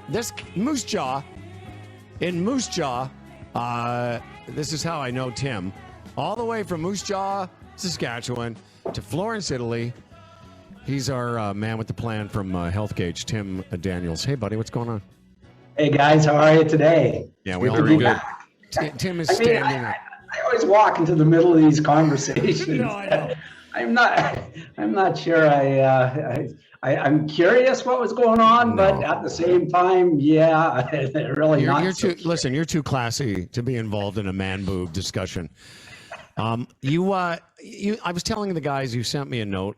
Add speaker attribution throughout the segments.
Speaker 1: This Moose Jaw, in Moose Jaw, this is how I know Tim. All the way from Moose Jaw, Saskatchewan, to Florence, Italy. He's our man with the plan from Healthguage, Tim Daniels. Hey, buddy, what's going on?
Speaker 2: Hey, guys, how are you today?
Speaker 1: Yeah, we all very good. Tim is standing.
Speaker 2: I always walk into the middle of these conversations.
Speaker 1: No, I know.
Speaker 2: I'm not sure. I'm curious what was going on, but at the same time, yeah, really not.
Speaker 1: Listen, you're too classy to be involved in a man boob discussion. I was telling the guys, you sent me a note,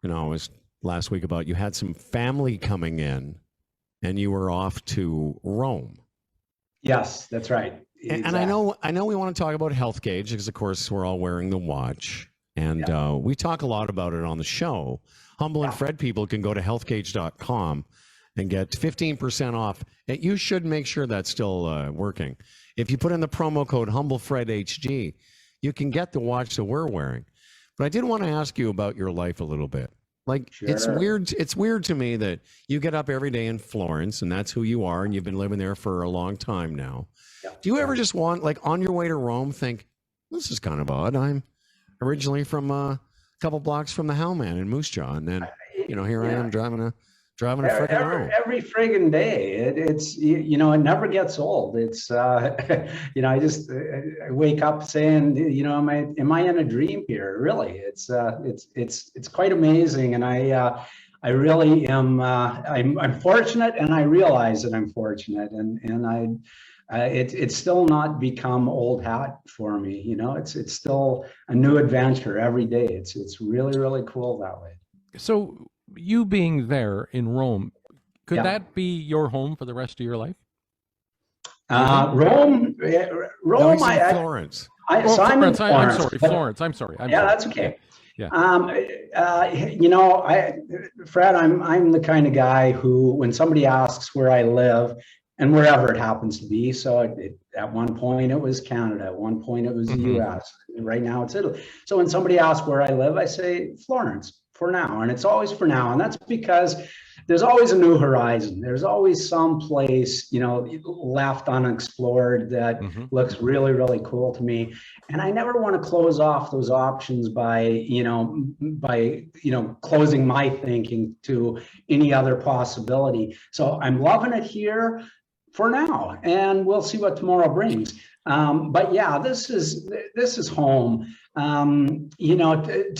Speaker 1: it was last week, about you had some family coming in and you were off to Rome.
Speaker 2: Yes, that's right.
Speaker 1: Exactly. And I know we want to talk about Healthguage because, of course, we're all wearing the watch. And we talk a lot about it on the show. Humble and Fred people can go to healthgage.com and get 15% off. You should make sure that's still working. If you put in the promo code HumbleFredHG, you can get the watch that we're wearing. But I did want to ask you about your life a little bit. Like, sure. It's weird to me that you get up every day in Florence, and that's who you are, and you've been living there for a long time now. Yeah. Do you ever just want, like, on your way to Rome, think, this is kind of odd. I'm originally from a couple blocks from the Hellman in Moose Jaw, and then, here I am driving a friggin' Rome. Every
Speaker 2: friggin' day. It's it never gets old. It's I wake up saying, am I in a dream here? Really, it's quite amazing, and I really am. I'm fortunate, and I realize that I'm fortunate, and it's still not become old hat for me. It's still a new adventure every day. It's really, really cool that way.
Speaker 3: So you being there in Rome, could that be your home for the rest of your life?
Speaker 2: Rome.
Speaker 1: No, Florence.
Speaker 3: Florence. I'm sorry.
Speaker 2: That's okay.
Speaker 3: Yeah.
Speaker 2: Fred, I'm the kind of guy who, when somebody asks where I live, and wherever it happens to be, so at one point it was Canada, at one point it was the U.S., right now it's Italy. So when somebody asks where I live, I say Florence for now, and it's always for now, and that's because there's always a new horizon. There's always some place, left unexplored that looks really, really cool to me, and I never want to close off those options by closing my thinking to any other possibility. So I'm loving it here for now, and we'll see what tomorrow brings. But yeah, this is home. To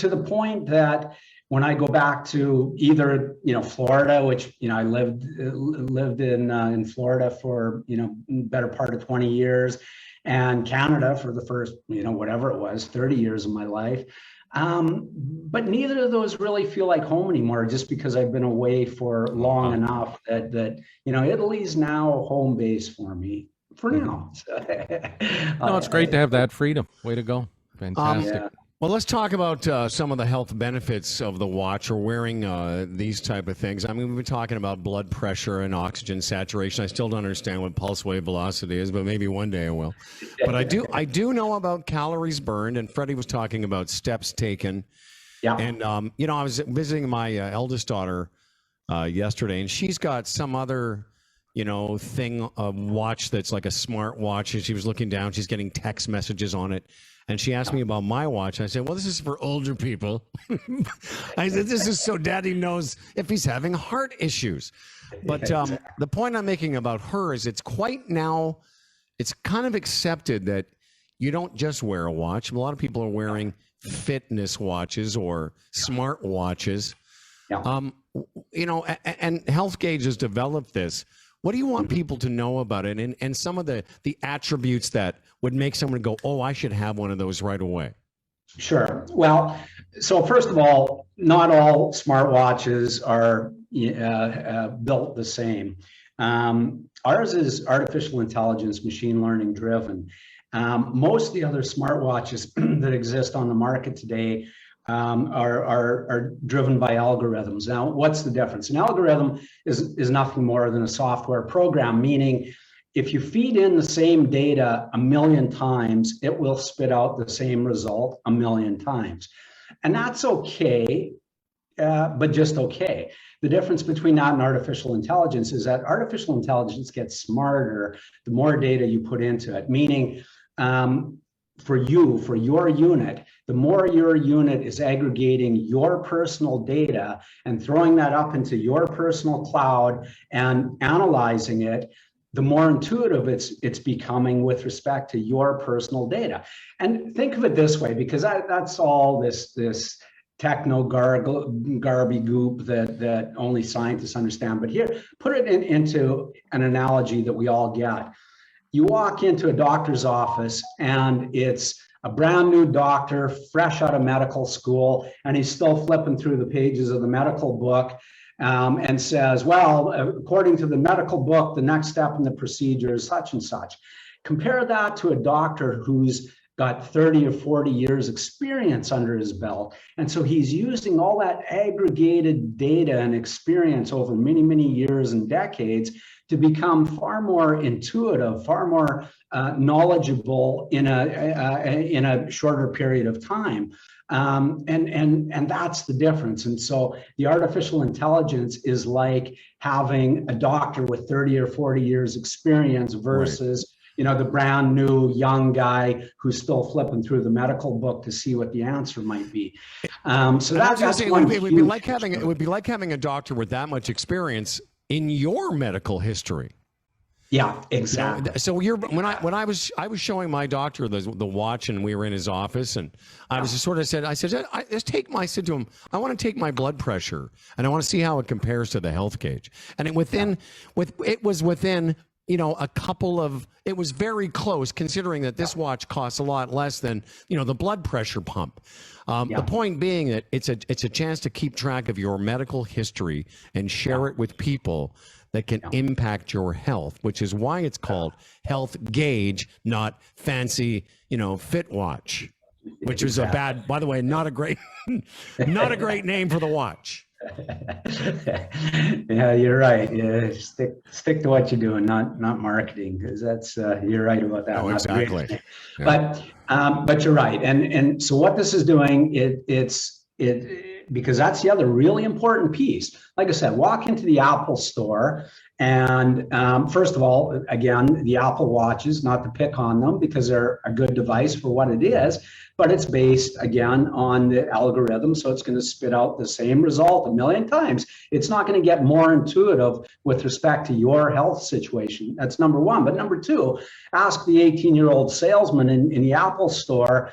Speaker 2: the point that when I go back to either Florida, which I lived in Florida for better part of 20 years, and Canada for the first whatever it was 30 years of my life. But neither of those really feel like home anymore, just because I've been away for long enough that Italy's now a home base for me for now.
Speaker 3: No, it's great to have that freedom. Way to go. Fantastic.
Speaker 1: Well, let's talk about some of the health benefits of the watch or wearing these type of things. I mean, we've been talking about blood pressure and oxygen saturation. I still don't understand what pulse wave velocity is, but maybe one day I will. But I do know about calories burned, and Freddie was talking about steps taken. Yeah. And, I was visiting my eldest daughter yesterday, and she's got some other thing, a watch that's like a smart watch, and she was looking down, she's getting text messages on it. And she asked me about my watch. I said, well, this is for older people. I said, this is so daddy knows if he's having heart issues. But the point I'm making about her is it's kind of accepted that you don't just wear a watch. A lot of people are wearing fitness watches or smart watches. Yeah. And Healthgage has developed this. What do you want people to know about it, and some of the attributes that would make someone go, oh, I should have one of those right away?
Speaker 2: Sure. Well, so first of all, not all smartwatches are built the same. Ours is artificial intelligence, machine learning driven. Most of the other smartwatches that exist on the market today are driven by algorithms. Now, what's the difference? An algorithm is nothing more than a software program, meaning if you feed in the same data 1,000,000 times, it will spit out the same result 1,000,000 times. And that's okay but just okay. The difference between that and artificial intelligence is that artificial intelligence gets smarter the more data you put into it, meaning for your unit, the more your unit is aggregating your personal data and throwing that up into your personal cloud and analyzing it, the more intuitive it's becoming with respect to your personal data. And think of it this way, because that's all this techno garby goop that only scientists understand. But here, put it into an analogy that we all get. You walk into a doctor's office and it's a brand new doctor, fresh out of medical school, and he's still flipping through the pages of the medical book and says, well, according to the medical book, the next step in the procedure is such and such. Compare that to a doctor who's got 30 or 40 years experience under his belt. And so he's using all that aggregated data and experience over many, many years and decades to become far more intuitive, far more knowledgeable in a shorter period of time. And that's the difference. And so the artificial intelligence is like having a doctor with 30 or 40 years experience versus the brand new young guy who's still flipping through the medical book to see what the answer might be. So that's
Speaker 1: it would be like having a doctor with that much experience in your medical history.
Speaker 2: Yeah, exactly.
Speaker 1: So when I was showing my doctor the watch, and we were in his office, and I was just sort of said I said to him, I want to take my blood pressure and I want to see how it compares to the Healthguage. And it was within it was very close, considering that this watch costs a lot less than the blood pressure pump. The point being that it's a chance to keep track of your medical history and share it with people that can impact your health, which is why it's called Healthguage, not fancy, fit watch, which is by the way, not a great name for the watch.
Speaker 2: Yeah, you're right. Yeah, stick to what you're doing, not marketing, because that's you're right about that.
Speaker 1: Oh, exactly.
Speaker 2: Yeah. But you're right, and so what this is doing, because that's the other really important piece. Like I said, walk into the Apple store, and first of all, again, the Apple Watches, not to pick on them because they're a good device for what it is, but it's based, again, on the algorithm, so it's going to spit out the same result a million times. It's not going to get more intuitive with respect to your health situation. That's number one. But number two, ask the 18-year-old salesman in the Apple store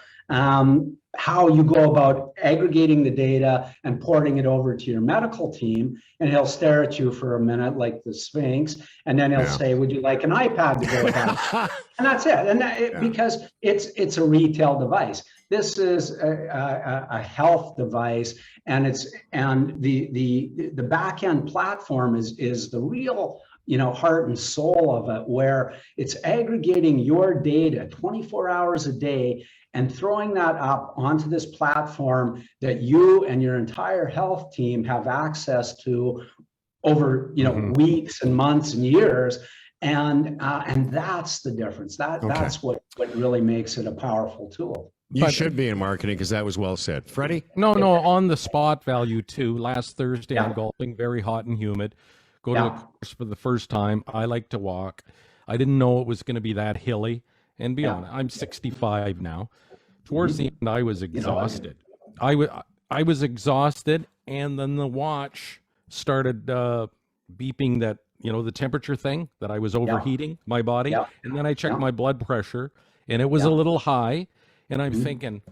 Speaker 2: how you go about aggregating the data and porting it over to your medical team, and he'll stare at you for a minute like the Sphinx, and then he'll say, would you like an iPad to go with that? And that's it. And because it's a retail device. This is a health device, and the back end platform is the real heart and soul of it, where it's aggregating your data 24 hours a day and throwing that up onto this platform that you and your entire health team have access to over weeks and months and years. And that's the difference. That's what really makes it a powerful tool.
Speaker 1: You should be in marketing, because that was well said. Freddie?
Speaker 3: No, on the spot value too. Last Thursday, I'm golfing, very hot and humid. Go to a course for the first time. I like to walk. I didn't know it was going to be that hilly. And be honest, I'm 65 now. Towards the end, I was exhausted. I was exhausted, and then the watch started beeping that, the temperature thing, that I was overheating my body. And then I checked my blood pressure, and it was a little high. And I'm thinking,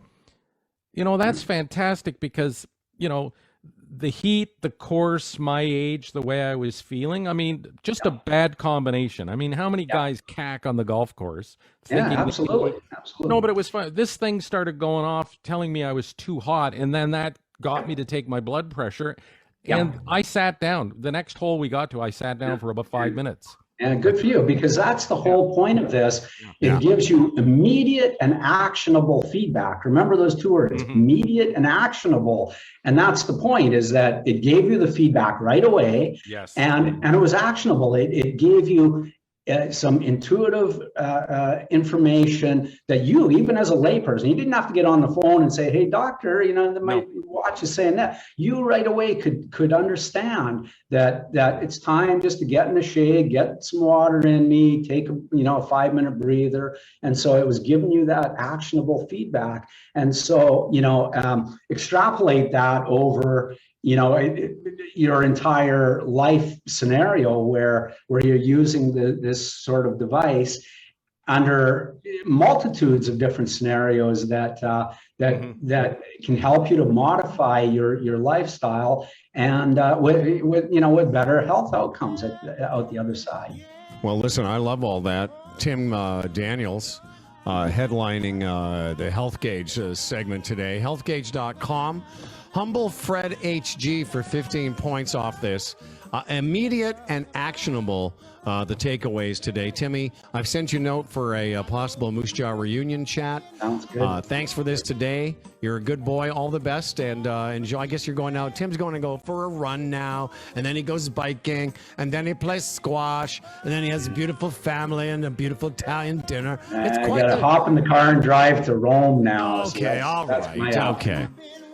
Speaker 3: that's fantastic, because, the heat, the course, my age, the way I was feeling, I mean, just a bad combination. I mean, how many guys cack on the golf course? Thinking
Speaker 2: absolutely.
Speaker 3: No, but it was fun. This thing started going off telling me I was too hot, and then that got me to take my blood pressure. And I sat down. The next hole we got to, I sat down for about 5 minutes.
Speaker 2: And good for you, because that's the whole point of this. It gives you immediate and actionable feedback. Remember those two words, immediate and actionable. And that's the point, is that it gave you the feedback right away.
Speaker 3: Yes.
Speaker 2: And it was actionable. It gave you some intuitive information that you, even as a layperson, you didn't have to get on the phone and say, "Hey, doctor, my watch is saying that." You right away could understand that it's time just to get in the shade, get some water in me, take a 5-minute breather, and so it was giving you that actionable feedback. And so extrapolate that over your entire life scenario where you're using this sort of device under multitudes of different scenarios that can help you to modify your lifestyle and with better health outcomes out the other side.
Speaker 1: Well, listen, I love all that. Tim Daniels headlining the Healthgage segment today. Healthgage.com. Humble Fred HG for 15 points off this. Immediate and actionable, the takeaways today. Timmy, I've sent you a note for a possible Moose Jaw reunion chat.
Speaker 2: Sounds good.
Speaker 1: Thanks for this today. You're a good boy. All the best, and enjoy. I guess you're going out. Tim's going to go for a run now, and then he goes biking, and then he plays squash, and then he has a beautiful family and a beautiful Italian dinner.
Speaker 2: I got to hop in the car and drive to Rome now.
Speaker 1: Okay, all right. Okay.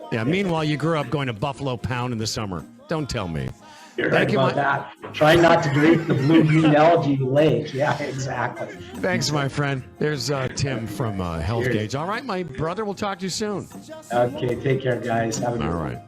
Speaker 1: Yeah, meanwhile, you grew up going to Buffalo Pound in the summer. Don't tell me.
Speaker 2: You're right about that. Try not to drink the blue-green algae lake. Yeah, exactly.
Speaker 1: Thanks, my friend. There's Tim from Healthgage. All right, my brother. We'll talk to you soon.
Speaker 2: Okay, take care, guys. Have a good
Speaker 1: All
Speaker 2: one.
Speaker 1: right.